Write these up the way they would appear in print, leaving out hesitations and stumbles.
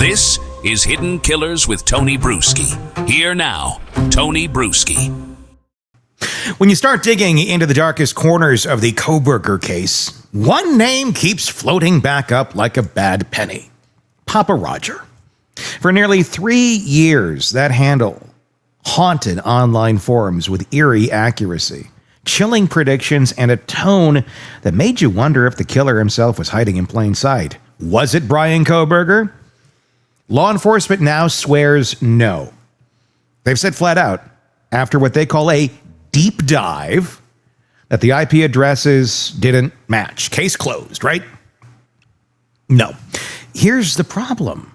This is Hidden Killers with Tony Brueski. Here now, Tony Brueski. When you start digging into the darkest corners of the Kohberger case, one name keeps floating back up like a bad penny. Pappa Rodger. For nearly 3 years, that handle haunted online forums with eerie accuracy, chilling predictions, and a tone that made you wonder if the killer himself was hiding in plain sight. Was it Bryan Kohberger? Law enforcement now swears no. They've said flat out, after what they call a deep dive, that the IP addresses didn't match. Case closed, right? No. Here's the problem.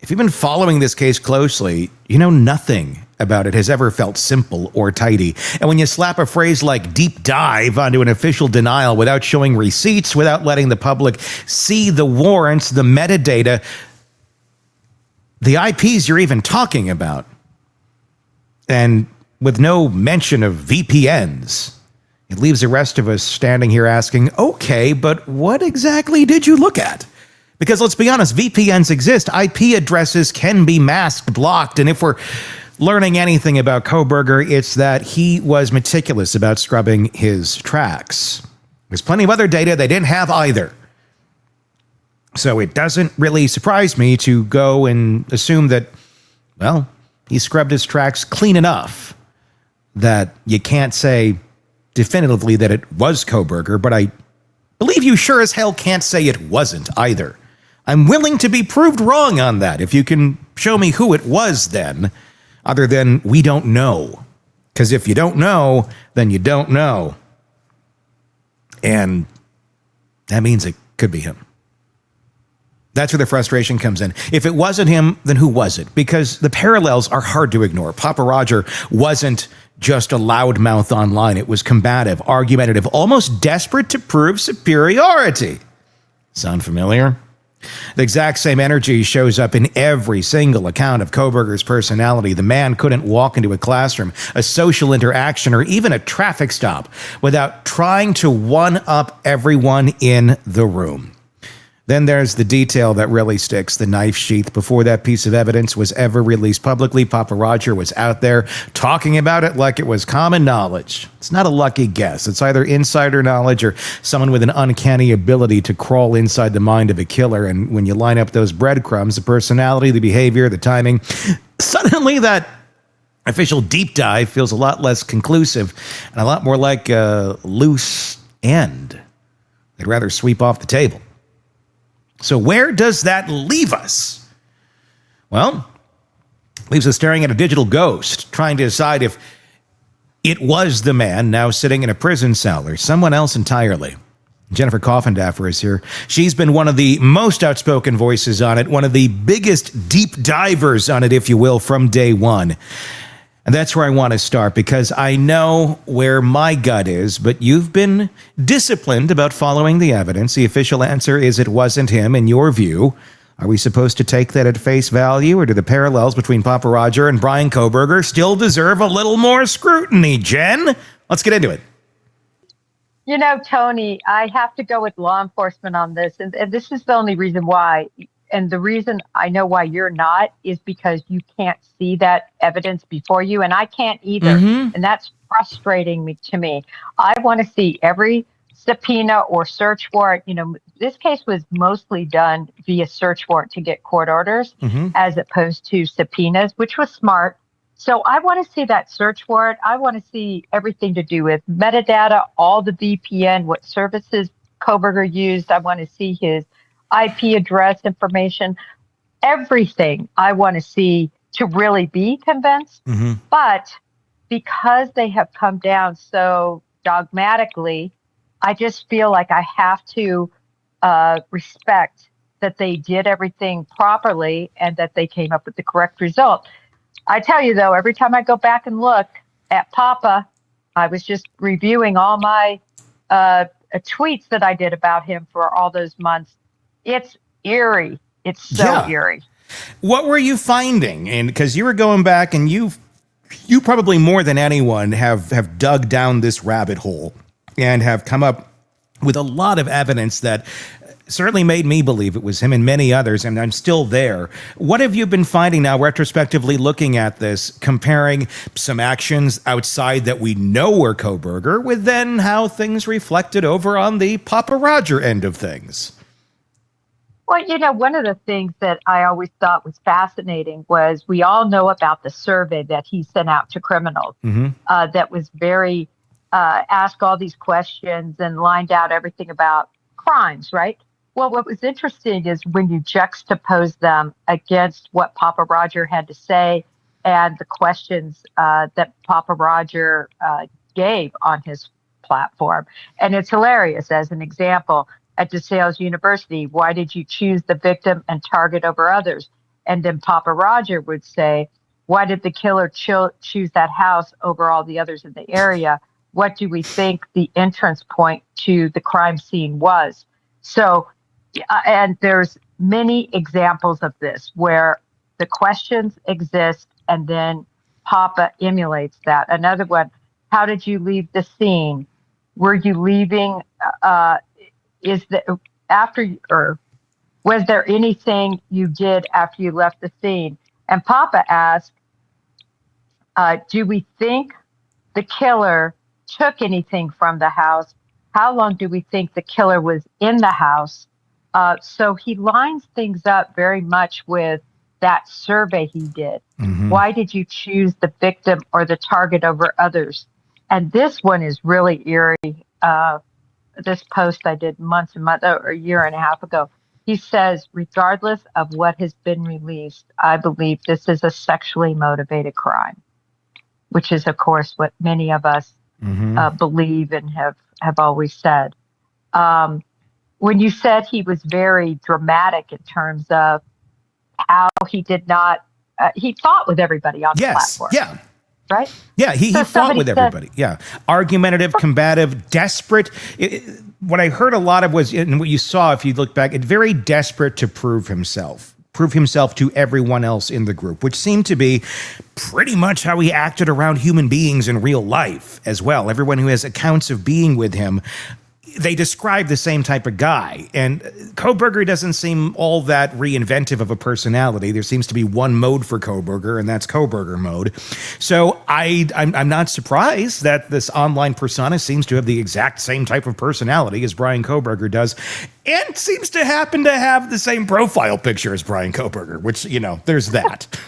If you've been following this case closely, you know nothing about it has ever felt simple or tidy. And when you slap a phrase like deep dive onto an official denial without showing receipts, without letting the public see the warrants, the metadata, the IPs you're even talking about, and with no mention of VPNs, it leaves the rest of us standing here asking, okay, but what exactly did you look at? Because let's be honest, VPNs exist. IP addresses can be masked, blocked, and if we're learning anything about Kohberger, it's that he was meticulous about scrubbing his tracks. There's plenty of other data they didn't have either. So it doesn't really surprise me to go and assume that, well, he scrubbed his tracks clean enough that you can't say definitively that it was Kohberger, but I believe you sure as hell can't say it wasn't either. I'm willing to be proved wrong on that if you can show me who it was then, other than we don't know. Because if you don't know, then you don't know. And that means it could be him. That's where the frustration comes in. If it wasn't him, then who was it? Because the parallels are hard to ignore. Pappa Rodger wasn't just a loudmouth online. It was combative, argumentative, almost desperate to prove superiority. Sound familiar? The exact same energy shows up in every single account of Kohberger's personality. The man couldn't walk into a classroom, a social interaction, or even a traffic stop without trying to one-up everyone in the room. Then there's the detail that really sticks, the knife sheath. Before that piece of evidence was ever released publicly, Pappa Rodger was out there talking about it like it was common knowledge. It's not a lucky guess. It's either insider knowledge or someone with an uncanny ability to crawl inside the mind of a killer. And when you line up those breadcrumbs, the personality, the behavior, the timing, suddenly that official deep dive feels a lot less conclusive and a lot more like a loose end they'd rather sweep off the table. So where does that leave us? Well, leaves us staring at a digital ghost, trying to decide if it was the man now sitting in a prison cell or someone else entirely. Jennifer Coffindaffer is here. She's been one of the most outspoken voices on it, one of the biggest deep divers on it, if you will, from day one. And that's where I want to start, because I know where my gut is, but you've been disciplined about following the evidence. The official answer is it wasn't him, in your view. Are we supposed to take that at face value, or do the parallels between Pappa Rodger and Bryan Kohberger still deserve a little more scrutiny, Jen? Let's get into it. You know, Tony, I have to go with law enforcement on this, and this is the only reason why. And the reason I know why you're not is because you can't see that evidence before you, and I can't either. And that's frustrating to me. I want to see every subpoena or search warrant. You know, this case was mostly done via search warrant to get court orders as opposed to subpoenas, which was smart. So I want to see that search warrant. I want to see everything to do with metadata, all the VPN, what services Kohberger used. I want to see his IP address information, everything I want to see to really be convinced. But because they have come down so dogmatically, I just feel like I have to respect that they did everything properly and that they came up with the correct result. I tell you, though, every time I go back and look at Pappa, I was just reviewing all my tweets that I did about him for all those months. It's eerie. It's so eerie. What were you finding? And because you were going back and you probably more than anyone have dug down this rabbit hole and have come up with a lot of evidence that certainly made me believe it was him and many others, and I'm still there. What have you been finding now, retrospectively looking at this, comparing some actions outside that we know were Kohberger with then how things reflected over on the Pappa Rodger end of things? Well, one of the things that I always thought was fascinating was we all know about the survey that he sent out to criminals that was very, ask all these questions and lined out everything about crimes, right? Well, what was interesting is when you juxtapose them against what Pappa Rodger had to say and the questions that Pappa Rodger gave on his platform. And it's hilarious. As an example, at DeSales University, why did you choose the victim and target over others? And then Pappa Rodger would say, why did the killer choose that house over all the others in the area? What do we think the entrance point to the crime scene was? So, and there's many examples of this where the questions exist and then Pappa emulates that. Another one, how did you leave the scene? Were you leaving, was there anything you did after you left the scene? And Pappa asked, do we think the killer took anything from the house? How long do we think the killer was in the house? So he lines things up very much with that survey he did. Why did you choose the victim or the target over others? And this one is really eerie. This post I did months and months, or a year and a half ago. He says, regardless of what has been released, I believe this is a sexually motivated crime, which is, of course, what many of us believe and have always said. When you said he was very dramatic in terms of how he did not, he fought with everybody on the platform. Yeah. Right? Yeah, he fought with everybody. Yeah. Argumentative, combative, desperate. What I heard a lot of was, and what you saw if you look back, very desperate to prove himself to everyone else in the group, which seemed to be pretty much how he acted around human beings in real life as well. Everyone who has accounts of being with him, they describe the same type of guy. And Kohberger doesn't seem all that reinventive of a personality. There seems to be one mode for Kohberger, and that's Kohberger mode. So I'm not surprised that this online persona seems to have the exact same type of personality as Bryan Kohberger does, and seems to happen to have the same profile picture as Bryan Kohberger, which, there's that.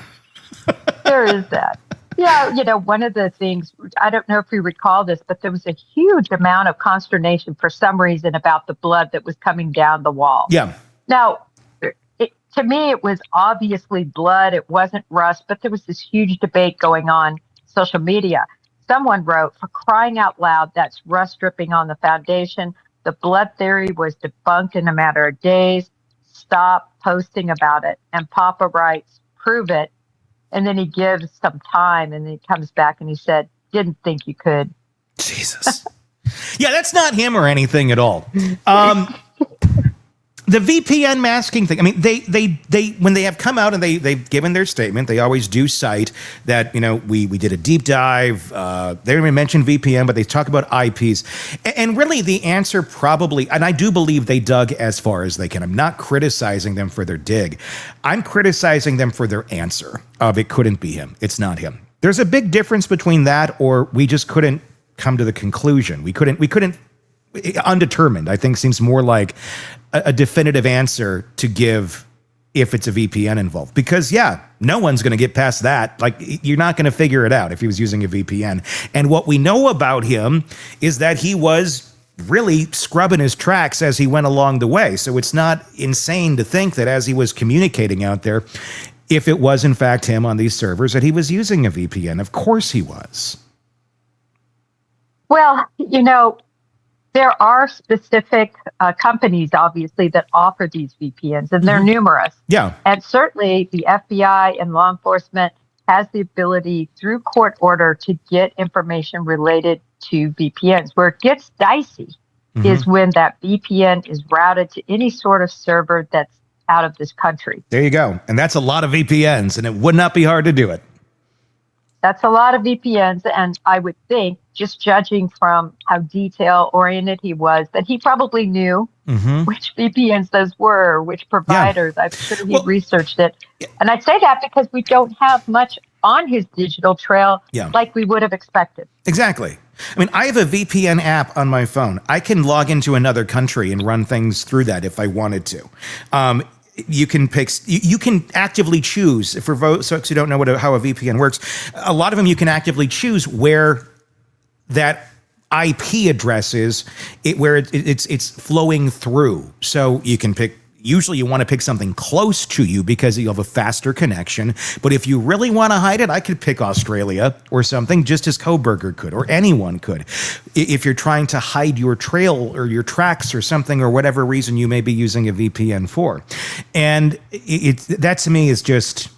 There is that. Yeah, one of the things, I don't know if you recall this, but there was a huge amount of consternation for some reason about the blood that was coming down the wall. Yeah. Now, to me, it was obviously blood. It wasn't rust, but there was this huge debate going on social media. Someone wrote, for crying out loud, that's rust dripping on the foundation. The blood theory was debunked in a matter of days. Stop posting about it. And Pappa writes, prove it. And then he gives some time, and then he comes back and he said, didn't think you could. Jesus. Yeah, that's not him or anything at all. The VPN masking thing. I mean, they when they have come out and they've given their statement, they always do cite that, we did a deep dive. They didn't even mention VPN, but they talk about IPs. And really the answer probably, and I do believe they dug as far as they can. I'm not criticizing them for their dig. I'm criticizing them for their answer of it couldn't be him. It's not him. There's a big difference between that or we just couldn't come to the conclusion. We couldn't undetermined, I think, seems more like a definitive answer to give if it's a VPN involved. Because, no one's going to get past that. Like, you're not going to figure it out if he was using a VPN. And what we know about him is that he was really scrubbing his tracks as he went along the way. So it's not insane to think that as he was communicating out there, if it was in fact him on these servers, that he was using a VPN. Of course he was. Well, there are specific companies, obviously, that offer these VPNs, and they're numerous. Yeah. And certainly the FBI and law enforcement has the ability through court order to get information related to VPNs. Where it gets dicey is when that VPN is routed to any sort of server that's out of this country. There you go. And that's a lot of VPNs, and it would not be hard to do it. That's a lot of VPNs. And I would think, just judging from how detail-oriented he was, that he probably knew which VPNs those were, which providers. I'm sure he researched it. And I'd say that because we don't have much on his digital trail like we would have expected. Exactly. I mean, I have a VPN app on my phone. I can log into another country and run things through that if I wanted to. You can pick. You can actively choose. For folks who don't know how a VPN works, a lot of them you can actively choose where that IP address is, where it's flowing through. So you can pick. Usually, you want to pick something close to you because you have a faster connection. But if you really want to hide it, I could pick Australia or something, just as Kohberger could, or anyone could. If you're trying to hide your trail or your tracks or something, or whatever reason you may be using a VPN for, and that to me is just,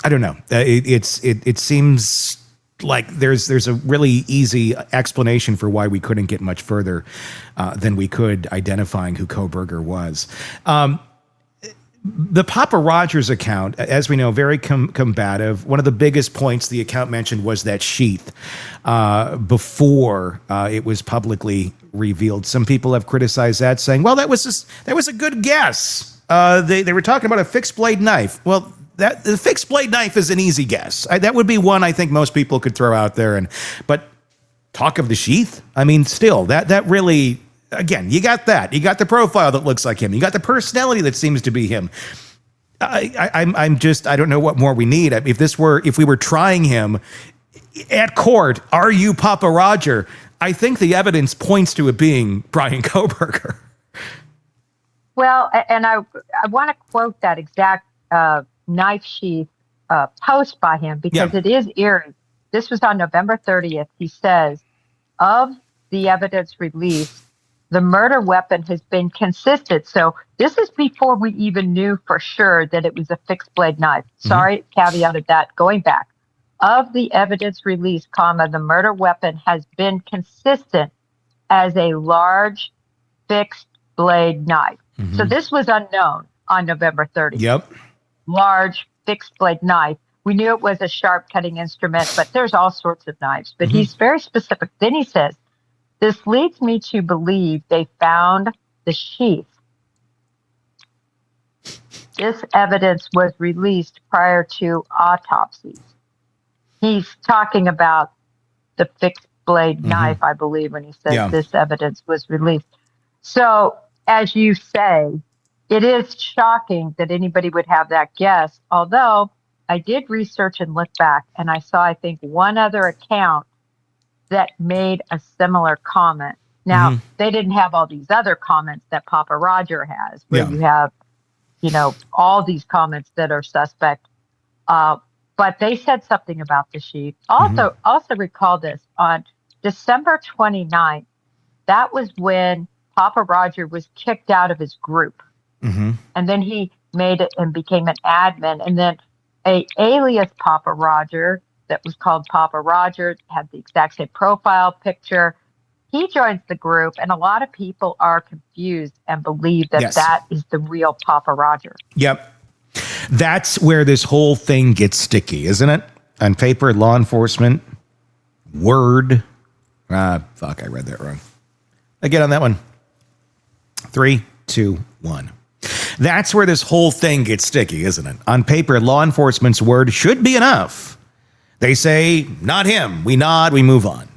I don't know. It seems like there's a really easy explanation for why we couldn't get much further than we could identifying who Kohberger was. The Pappa Rodger's account, as we know, very combative. One of the biggest points the account mentioned was that sheath before it was publicly revealed. Some people have criticized that, saying, well, that was a good guess. They were talking about a fixed blade knife. Well, the fixed blade knife is an easy guess. That would be one I think most people could throw out there. But talk of the sheath? I mean, still, that really, again, you got that. You got the profile that looks like him. You got the personality that seems to be him. I don't know what more we need. If we were trying him at court, are you Pappa Rodger? I think the evidence points to it being Bryan Kohberger. Well, and I want to quote that exact knife sheath post by him because it is eerie. This was on November 30th. He says, of the evidence released, the murder weapon has been consistent. So this is before we even knew for sure that it was a fixed blade knife. Sorry, caveated that. Going back. Of the evidence released, the murder weapon has been consistent as a large fixed blade knife. So this was unknown on November 30th. Yep. Large fixed blade knife. We knew it was a sharp cutting instrument, but there's all sorts of knives. But he's very specific. Then he says, this leads me to believe they found the sheath. This evidence was released prior to autopsies. He's talking about the fixed blade knife, I believe, when he says this evidence was released. So, as you say, it is shocking that anybody would have that guess, although I did research and look back, and I saw, I think, one other account that made a similar comment. Now, they didn't have all these other comments that Pappa Rodger has, where you have, all these comments that are suspect. But they said something about the sheath. Also recall this, on December 29th, that was when Pappa Rodger was kicked out of his group. And then he made it and became an admin. And then a alias Pappa Rodger that was called Pappa Rodger, had the exact same profile picture. He joins the group, and a lot of people are confused and believe that that is the real Pappa Rodger. Yep. That's where this whole thing gets sticky, isn't it? On paper, law enforcement, word. I read that wrong. I get on that one. 3, 2, 1. That's where this whole thing gets sticky, isn't it? On paper, law enforcement's word should be enough. They say, not him. We nod, we move on.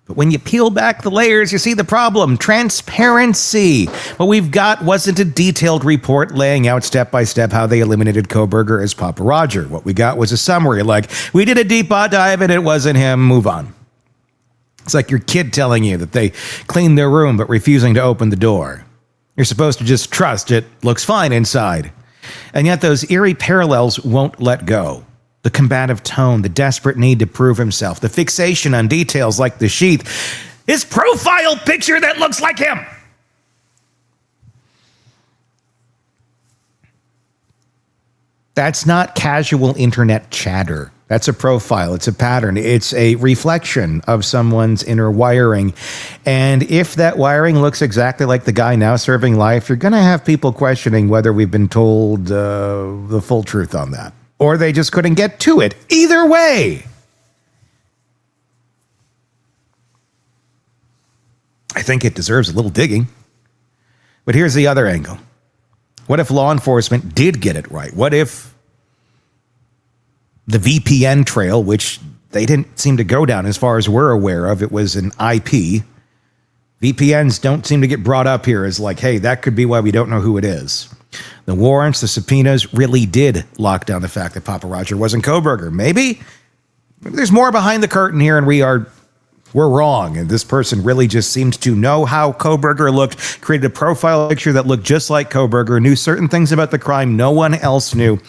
But when you peel back the layers, you see the problem. Transparency. What we've got wasn't a detailed report laying out step by step how they eliminated Kohberger as Pappa Rodger. What we got was a summary like, we did a deep dive and it wasn't him, move on. It's like your kid telling you that they cleaned their room but refusing to open the door. You're supposed to just trust it looks fine inside. And yet those eerie parallels won't let go. The combative tone, the desperate need to prove himself, the fixation on details like the sheath, his profile picture that looks like him. That's not casual internet chatter. That's a profile. It's a pattern. It's a reflection of someone's inner wiring. And if that wiring looks exactly like the guy now serving life, you're going to have people questioning whether we've been told the full truth on that. Or they just couldn't get to it. Either way, I think it deserves a little digging. But here's the other angle. What if law enforcement did get it right? What if the VPN trail, which they didn't seem to go down as far as we're aware of, it was an IP. VPNs don't seem to get brought up here as like, hey, that could be why we don't know who it is. The warrants, the subpoenas really did lock down the fact that Pappa Rodger wasn't Kohberger. Maybe there's more behind the curtain here and we're wrong. And this person really just seemed to know how Kohberger looked, created a profile picture that looked just like Kohberger, knew certain things about the crime no one else knew,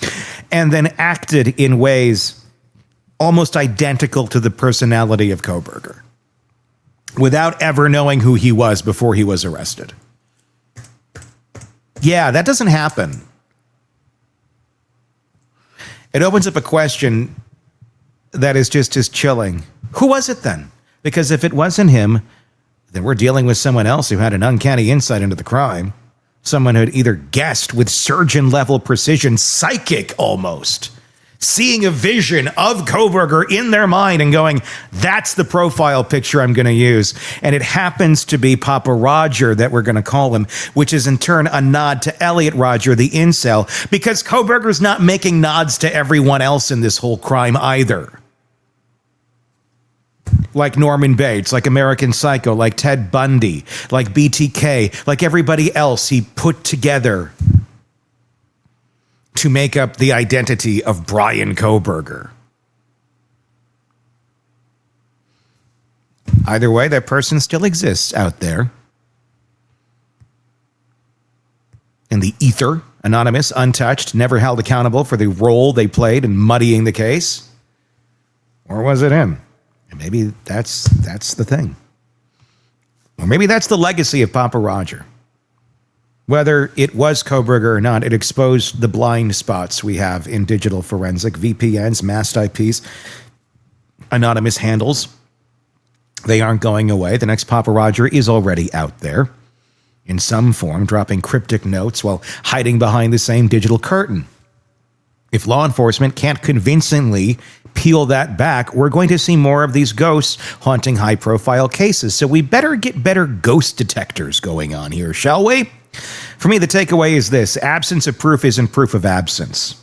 and then acted in ways almost identical to the personality of Kohberger without ever knowing who he was before he was arrested. Yeah, that doesn't happen. It opens up a question that is just as chilling. Who was it then? Because if it wasn't him, then we're dealing with someone else who had an uncanny insight into the crime. Someone who had either guessed with surgeon-level precision, psychic almost, seeing a vision of Kohberger in their mind and going, that's the profile picture I'm going to use. And it happens to be Pappa Rodger that we're going to call him, which is in turn a nod to Elliot Rodger, the incel, because Kohberger's not making nods to everyone else in this whole crime either. Like Norman Bates, like American Psycho, like Ted Bundy, like BTK, like everybody else he put together to make up the identity of Bryan Kohberger. Either way, that person still exists out there in the ether, anonymous, untouched, never held accountable for the role they played in muddying the case. Or was it him? And maybe that's the thing. Or maybe that's the legacy of Pappa Rodger. Whether it was Kohberger or not, it exposed the blind spots we have in digital forensic, VPNs, masked IPs, anonymous handles. They aren't going away. The next Pappa Rodger is already out there in some form, dropping cryptic notes while hiding behind the same digital curtain. If law enforcement can't convincingly peel that back, we're going to see more of these ghosts haunting high-profile cases. So we better get better ghost detectors going on here, shall we? For me, the takeaway is this: absence of proof isn't proof of absence.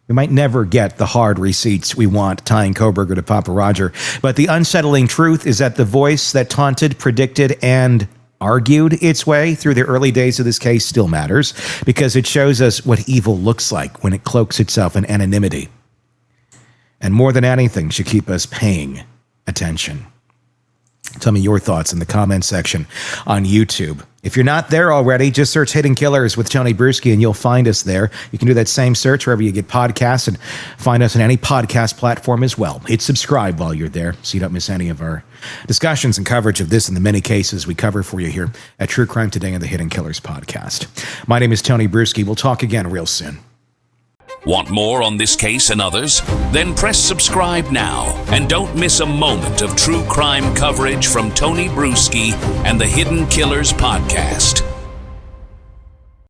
We might never get the hard receipts we want tying Kohberger to Pappa Rodger, but the unsettling truth is that the voice that taunted, predicted, and argued its way through the early days of this case still matters, because it shows us what evil looks like when it cloaks itself in anonymity. And more than anything, should keep us paying attention. Tell me your thoughts in the comment section on YouTube. If you're not there already, just search Hidden Killers with Tony Brueski and you'll find us there. You can do that same search wherever you get podcasts and find us on any podcast platform as well. Hit subscribe while you're there so you don't miss any of our discussions and coverage of this and the many cases we cover for you here at True Crime Today and the Hidden Killers podcast. My name is Tony Brueski. We'll talk again real soon. Want more on this case and others? Then press subscribe now and don't miss a moment of true crime coverage from Tony Brueski and the Hidden Killers podcast.